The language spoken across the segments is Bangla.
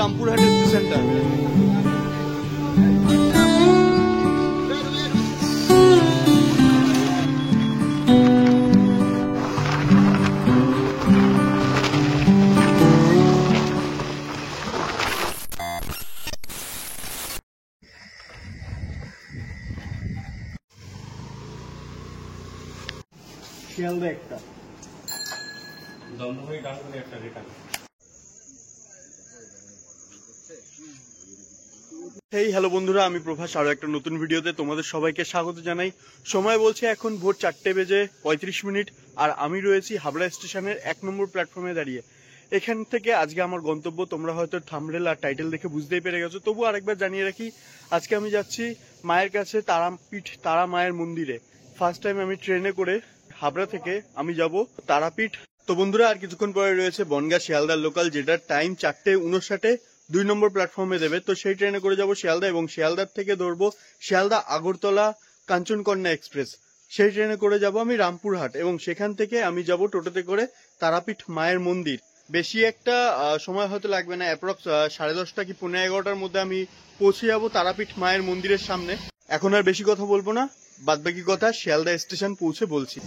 রামপুরহাট স্টেশনটা। শিয়ালদা একটা দমদমের ডানকুনি একটা রিটার্ন। হেই হ্যালো বন্ধুরা, আমি প্রভাস, আরো একটা নতুন ভিডিওতে তোমাদের সবাইকে স্বাগত জানাই। সময় বলছে এখন ভোর 4:35 আর আমি রয়েছি হাবড়া স্টেশনের 1 নম্বর প্ল্যাটফর্মে দাঁড়িয়ে। এখান থেকে আজকে আমার গন্তব্য তোমরা হয়তো থাম্বনেল আর টাইটেল দেখে বুঝতেই পেরে গেছো, তবু আরেকবার জানিয়ে রাখি, আজকে আমি যাচ্ছি মায়ের কাছে তারাপীঠ তারা মায়ের মন্দিরে। ফার্স্ট টাইম আমি ট্রেনে করে হাবড়া থেকে আমি যাব তারাপীঠ। তো বন্ধুরা, আর কিছুক্ষণ পরে রয়েছে বনগাঁ শিয়ালদার লোকাল, যেটার টাইম 4:59 2 নম্বর প্ল্যাটফর্মে দেবে। তো সেই ট্রেনে করে যাব শিয়ালদা, এবং শিয়ালদার থেকে ধরবো শিয়ালদা আগরতলা কাঞ্চনকন্যা এক্সপ্রেস। সেই ট্রেনে করে যাব আমি রামপুরহাট, এবং সেখান থেকে আমি যাব টোটোতে করে তারাপীঠ মায়ের মন্দির। বেশি একটা সময় হয়তো লাগবে না, অ্যাপ্রক্স 10:30 কি 11:15 মধ্যে আমি পৌঁছে যাব তারাপীঠ মায়ের মন্দিরের সামনে। এখন আর বেশি কথা বলবো না, বাদবাকি কথা শিয়ালদা স্টেশন পৌঁছে বলছি।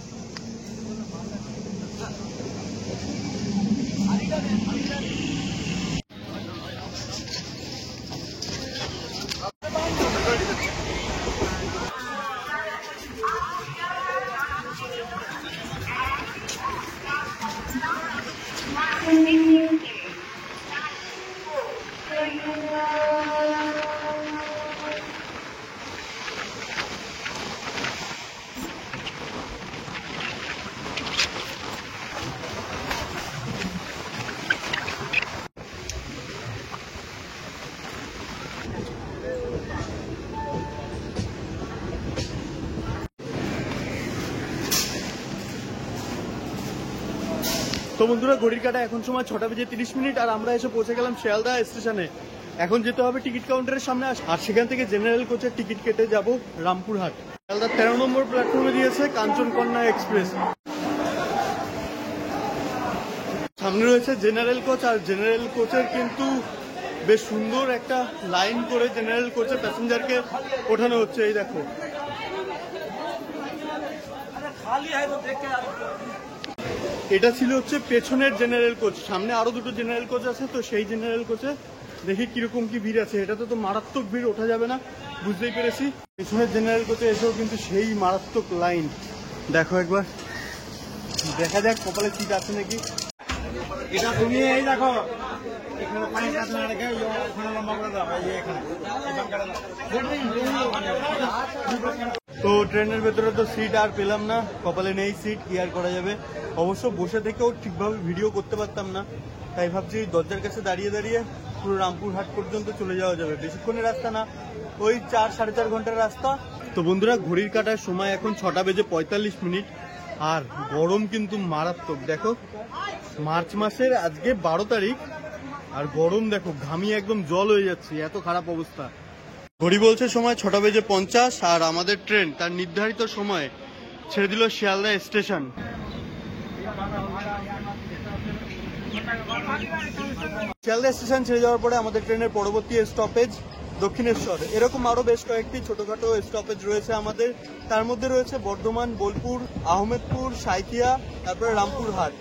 তো বন্ধুরা, ঘড়ির কাটা এখন সময় 6:30 আর আমরা এসে পৌঁছে গেলাম শিয়ালদা স্টেশনে। এখন যেতে হবে টিকিট কাউন্টারের সামনে, আর সেখান থেকে জেনারেল কোচের টিকিট কেটে যাব রামপুরহাট। শিয়ালদা 13 নম্বর প্ল্যাটফর্মে দিয়েছে কাঞ্চনকন্যা এক্সপ্রেস। সামনে রয়েছে জেনারেল কোচ, আর জেনারেল কোচের কিন্তু বেশ সুন্দর একটা লাইন করে জেনারেল কোচের প্যাসেঞ্জারকে ওঠানো হচ্ছে। এই দেখো, এটা ছিল হচ্ছে পেছনের জেনারেল কোচ, সামনে আরো দুটো জেনারেল কোচ আছে। তো সেই জেনারেল কোচে দেখি কিরকম কি ভিড় আছে। এটাতে তো মারাত্মক ভিড়, ওঠা যাবে না, বুঝতেই পেরেছি। পেছনের জেনারেল কোচে এসেও কিন্তু সেই মারাত্মক লাইন। দেখো একবার, দেখা যাক কপালে সিট আছে নাকি। এটা তুমি এই দেখো, এখানে পানি কাছে না রেখে ওখানে লম্বা করে দাও, এই এখানে। তো ট্রেনের ভেতরে তো সিট আর পেলাম না, কপালে নেই সিট, কি আর করা যাবে। অবশ্য বসে থেকেও ঠিকভাবে ভিডিও করতে পারতাম না, তাই ভাবছি দরজার কাছে দাঁড়িয়ে দাঁড়িয়ে পুরো রামপুরহাট পর্যন্ত চলে যাওয়া যাবে। বেশিক্ষণের রাস্তা না, ওই 4-4.5 ঘন্টার রাস্তা। তো বন্ধুরা, ঘড়ির কাটার সময় এখন 6:45 আর গরম কিন্তু মারাত্মক। দেখো, মার্চ মাসের আজকে 12 তারিখ, আর গরম দেখো, ঘামিয়ে একদম জল হয়ে যাচ্ছে, এত খারাপ অবস্থা। ঘড়ি বলছে সময় 6:50, আর আমাদের ট্রেন তার নির্ধারিত সময় ছেড়ে দিল শিয়ালদা স্টেশন। শিয়ালদা স্টেশন ছেড়ে যাওয়ার পরে আমাদের ট্রেনের পরবর্তী স্টপেজ দক্ষিণেশ্বর। এরকম আরো বেশ কয়েকটি ছোটখাটো স্টপেজ রয়েছে আমাদের, তার মধ্যে রয়েছে বর্ধমান, বোলপুর, আহমেদপুর, সাঁইথিয়া, তারপরে রামপুরহাট।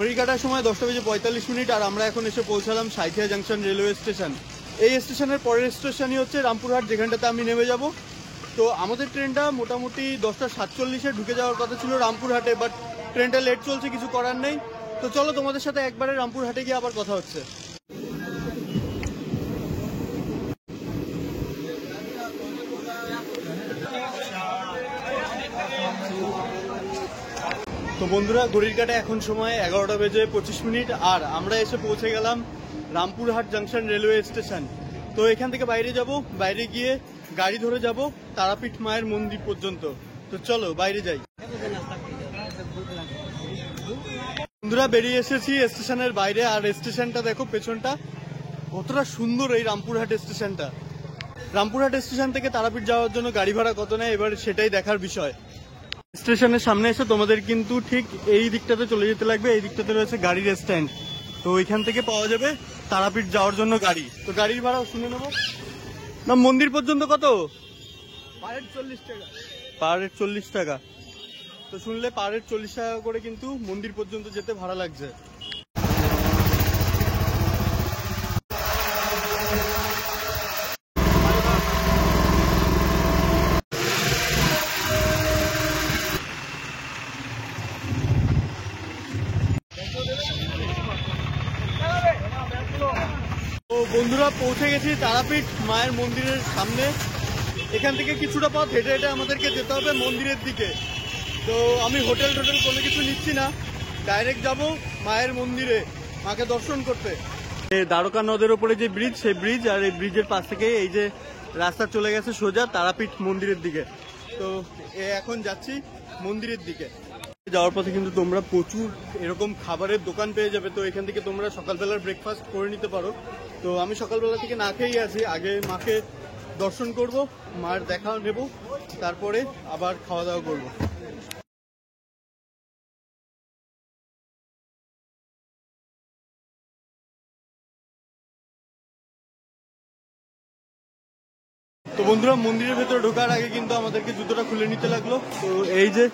ঘড়ি কাটার সময় 10:45 আর আমরা এখন এসে পৌঁছালাম সাঁইথিয়া জাংশন রেলওয়ে স্টেশন। এই স্টেশনের পরের স্টেশনই হচ্ছে রামপুরহাট, যেখানটাতে আমি নেমে যাব। তো আমাদের ট্রেনটা মোটামুটি 10:47 ঢুকে যাওয়ার কথা ছিল রামপুরহাটে, বাট ট্রেনটা লেট চলছে, কিছু করার নেই। তো চলো তোমাদের সাথে একবারে রামপুরহাটে গিয়ে আবার কথা হচ্ছে। তো বন্ধুরা, ঘড়ির কাটা এখন সময় 11:25 আর আমরা এসে পৌঁছে গেলাম রামপুরহাট জাংশন রেলওয়ে স্টেশন। তো এখান থেকে বাইরে যাব, বাইরে গিয়ে গাড়ি ধরে যাব তারাপীঠ মায়ের মন্দির পর্যন্ত। তো চলো বাইরে যাই। বন্ধুরা, বেরিয়ে এসেছি স্টেশনের বাইরে, আর স্টেশনটা দেখো পেছনটা কতটা সুন্দর। এই রামপুরহাট স্টেশনটা, রামপুরহাট স্টেশন থেকে তারাপীঠ যাওয়ার জন্য গাড়ি ভাড়া কত নেয় এবার সেটাই দেখার বিষয়। স্টেশনের সামনে এসে তোমাদের কিন্তু ঠিক এই দিকটাতে চলে যেতে লাগবে। এই দিকটাতে রয়েছে গাড়ির স্ট্যান্ড, তো ওইখান থেকে পাওয়া যাবে তারাপীঠ যাওয়ার জন্য গাড়ি। তো গাড়ির ভাড়া শুনে নেবো না। মন্দির পর্যন্ত কত? পার হেড 40 টাকা। পার হেড 40 টাকা। তো শুনলে পার হেড 40 টাকা করে কিন্তু মন্দির পর্যন্ত যেতে ভাড়া লাগছে। তো বন্ধুরা, পৌঁছে গেছি তারাপীঠ মায়ের মন্দিরের সামনে। এখান থেকে কিছুটা পথ হেঁটে হেঁটে আমাদেরকে যেতে হবে মন্দিরের দিকে। তো আমি হোটেল কোনো কিছু নিচ্ছি না, ডাইরেক্ট যাব মায়ের মন্দিরে, মাকে দর্শন করতে। দ্বারকা নদের ওপরে যে ব্রিজ, সেই ব্রিজ, আর এই ব্রিজের পাশ থেকে এই যে রাস্তা চলে গেছে সোজা তারাপীঠ মন্দিরের দিকে। তো এখন যাচ্ছি মন্দিরের দিকে। যাওয়ার পথে কিন্তু তোমরা প্রচুর এরকম খাবারের দোকান পেয়ে যাবে। তো এখান থেকে তোমরা সকালবেলার ব্রেকফাস্ট করে নিতে পারো। তো আমি সকালবেলা থেকে না খেয়েই আছি, আগে মাকে দর্শন করব, মার দেখা নেব, তারপরে আবার খাওয়া দাওয়া করব। তো বন্ধুরা, মন্দিরের ভেতরে ঢোকার আগে কিন্তু আমাদেরকে জুতোটা খুলে নিতে লাগলো। তো এই যে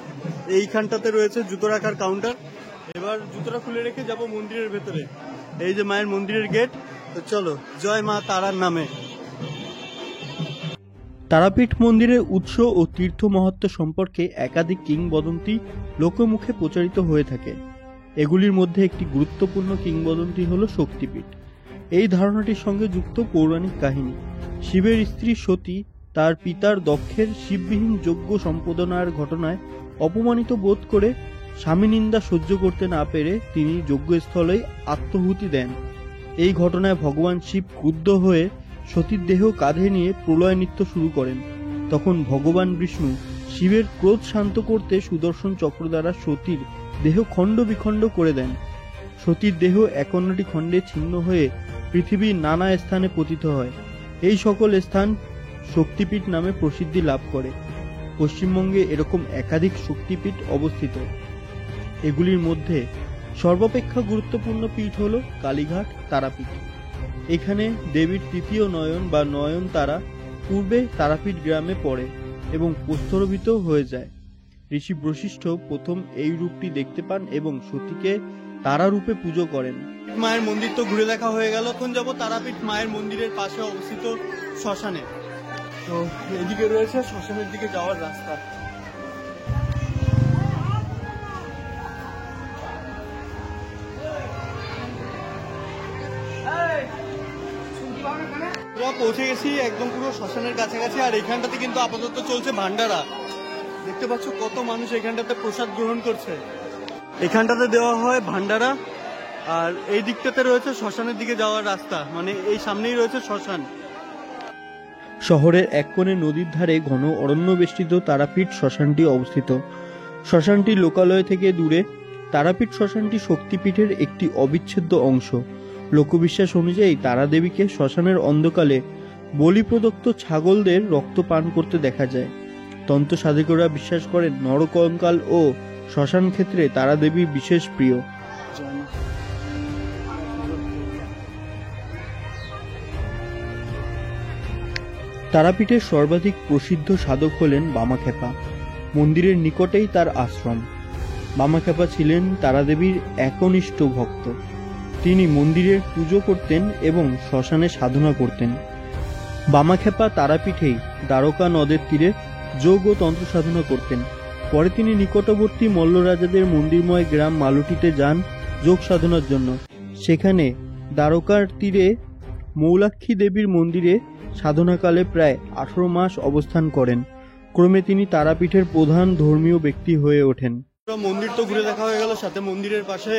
এইখানটাতে রয়েছে জুতো রাখার কাউন্টার। এবার জুতোটা খুলে রেখে যাব মন্দিরের ভেতরে। এই যে মায়ের মন্দিরের গেট। তো চলো, জয় মা তারার নামে। তারাপীঠ মন্দিরের উৎস ও তীর্থ মাহাত্ম্য সম্পর্কে একাধিক কিংবদন্তি লোকমুখে প্রচারিত হয়ে থাকে। এগুলির মধ্যে একটি গুরুত্বপূর্ণ কিংবদন্তি হল শক্তিপীঠ। এই ধারণাটির সঙ্গে যুক্ত পৌরাণিক কাহিনী। শিবের স্ত্রী সতী তার পিতার দক্ষের শিববিহীন যজ্ঞ সম্পাদনার ঘটনায় অপমানিত বোধ করে স্বামী নিন্দা সহ্য করতে না পেরে তিনি যজ্ঞস্থলেই আত্মাহুতি দেন। এই ঘটনায় ভগবান শিব ক্রুদ্ধ হয়ে সতীর দেহ কাঁধে নিয়ে প্রলয় নৃত্য শুরু করেন। তখন ভগবান বিষ্ণু শিবের ক্রোধ শান্ত করতে সুদর্শন চক্র দ্বারা সতীর দেহ খণ্ড বিখণ্ড করে দেন। সতীর দেহ 51টি খণ্ডে ছিন্ন হয়ে পৃথিবীর নানা স্থানে পতিত হয়। এই সকল স্থান শক্তিপীঠ নামে প্রসিদ্ধি লাভ করে। পশ্চিমবঙ্গে এরকম একাধিক শক্তিপীঠ অবস্থিত। এগুলির মধ্যে সর্বাপেক্ষা গুরুত্বপূর্ণ পীঠ হল কালীঘাট তারাপীঠ। এখানে দেবীর তৃতীয় নয়ন বা নয়ন তারা পূর্বে তারাপীঠ গ্রামে পড়ে এবং প্রস্তরভিত হয়ে যায়। ঋষি বশিষ্ঠ প্রথম এই রূপটি দেখতে পান এবং সতীকে তারা রূপে পুজো করেন। মায়ের মন্দির তো ঘুরে দেখা হয়ে গেল। এখন যাব তারাপীঠ মায়ের মন্দিরের পাশে অবস্থিত শ্মশানে। তো এদিকে রয়েছে শ্মশানের দিকে যাওয়ার রাস্তা। আমরা পৌঁছে গেছি একদম পুরো শ্মশানের কাছাকাছি। আর এখানটাতে কিন্তু আপাতত চলছে ভান্ডারা। দেখতে পাচ্ছ কত মানুষ এখানটাতে প্রসাদ গ্রহণ করছে। এখানটাতে দেওয়া হয় ভান্ডারা। আর এই দিকটাতে রয়েছে শ্মশানের দিকে যাওয়ার রাস্তা, মানে এই সামনেই রয়েছে শ্মশান। শহরের এক কোণে নদীর ধারে ঘন অরণ্য বেষ্টিত তারাপীঠ শ্মশানটি অবস্থিত। শ্মশানটি লোকালয় থেকে দূরে। তারাপীঠ শ্মশানটি শক্তিপীঠের একটি অবিচ্ছেদ্য অংশ। লোকবিশ্বাস অনুযায়ী তারা দেবীকে শ্মশানের অন্ধকালে বলি প্রদত্ত ছাগলদের রক্ত পান করতে দেখা যায়। তন্ত্র সাধকেরা বিশ্বাস করেন নরকঙ্কাল ও শ্মশান ক্ষেত্রে তারা দেবী বিশেষ প্রিয়। তারাপীঠের সর্বাধিক প্রসিদ্ধ সাধক হলেন বামাখ্যাপা। মন্দিরের নিকটেই তার আশ্রম। বামাখ্যাপা ছিলেন তারাদেবীর একনিষ্ঠ ভক্ত। তিনি মন্দিরের পুজো করতেন এবং শ্মশানে সাধনা করতেন। বামাখ্যাপা তারাপীঠেই দ্বারকা নদের তীরে যোগ ও তন্ত্র সাধনা করতেন। পরে তিনি নিকটবর্তী মল্ল রাজাদের মন্দিরময় গ্রাম মালুটিতে যান যোগ সাধনার জন্য। সেখানে দ্বারকার তীরে মৌলাক্ষী দেবীর মন্দিরে সাধনাকালে প্রায় 18 মাস অবস্থান করেন। ক্রমে তিনি তারাপীঠের প্রধান ধর্মীয় ব্যক্তি হয়ে ওঠেন। মন্দির তো ঘুরে দেখা হয়ে গেল, সাথে মন্দিরের পাশে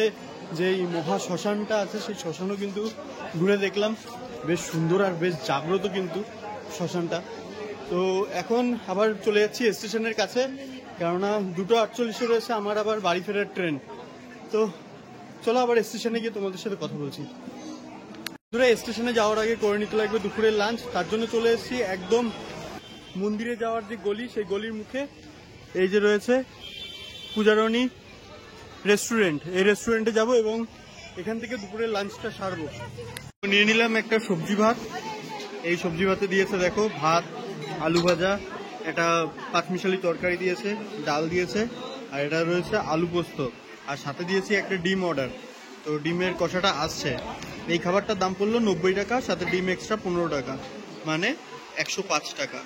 যেই মহা শ্মশানটা আছে সেই শ্মশানও কিন্তু ঘুরে দেখলাম। বেশ সুন্দর আর বেশ জাগ্রত কিন্তু শ্মশানটা। তো এখন আবার চলে যাচ্ছি স্টেশনের কাছে, কেননা 2:48 রয়েছে আমার আবার বাড়ি ফেরার ট্রেন। তো চলো আবার স্টেশনে গিয়ে তোমাদের সাথে কথা বলছি। স্টেশনে যাওয়ার আগে করে নিতে লাগবে দুপুরের লাঞ্চ। তার জন্য চলে এসেছি একদম মন্দিরে যাওয়ার যে গলি, সেই গলির মুখে এই যে রয়েছে পূজারণী রেস্টুরেন্ট। এই রেস্টুরেন্টে যাব এবং এখান থেকে দুপুরের লাঞ্চটা সারবো। নিয়ে নিলাম একটা সবজি ভাত। এই সবজি ভাতে দিয়েছে দেখো ভাত, আলু ভাজা, একটা পাঁচমিশালি তরকারি দিয়েছে, ডাল দিয়েছে, আর এটা রয়েছে আলু পোস্ত, আর সাথে দিয়েছি একটা ডিম অর্ডার। তো ডিমের কষাটা আসছে। এই খাবারটার দাম পড়লো 90 টাকা, সাথে ডিম এক্সট্রা 15 টাকা, মানে 105 টাকা।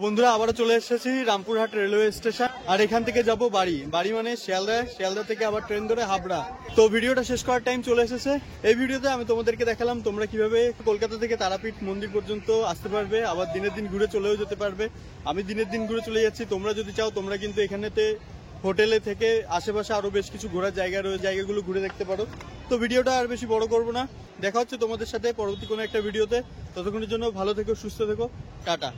বন্ধুরা আবারও চলে এসেছি রামপুরহাট রেলওয়ে স্টেশন। আর এখান থেকে যাব বাড়ি মানে শিয়ালদা থেকে আবার ট্রেন ধরে হাবড়া। তো ভিডিওটা শেষ করার টাইম চলে এসেছে। এই ভিডিওতে আমি তোমাদেরকে দেখালাম তোমরা কিভাবে কলকাতা থেকে তারাপীঠ মন্দির পর্যন্ত আসতে পারবে, আবার দিনের দিন ঘুরে চলেও যেতে পারবে। আমি দিনের দিন ঘুরে চলে যাচ্ছি। তোমরা যদি চাও তোমরা কিন্তু এখানেতে হোটেলে থেকে আশেপাশে আরো বেশ কিছু ঘোরার জায়গা রয়েছে, জায়গাগুলো ঘুরে দেখতে পারো। তো ভিডিওটা আর বেশি বড় করবো না, দেখা হচ্ছে তোমাদের সাথে পরবর্তী কোনো একটা ভিডিওতে। ততক্ষণের জন্য ভালো থেকো, সুস্থ থেকো, টাটা।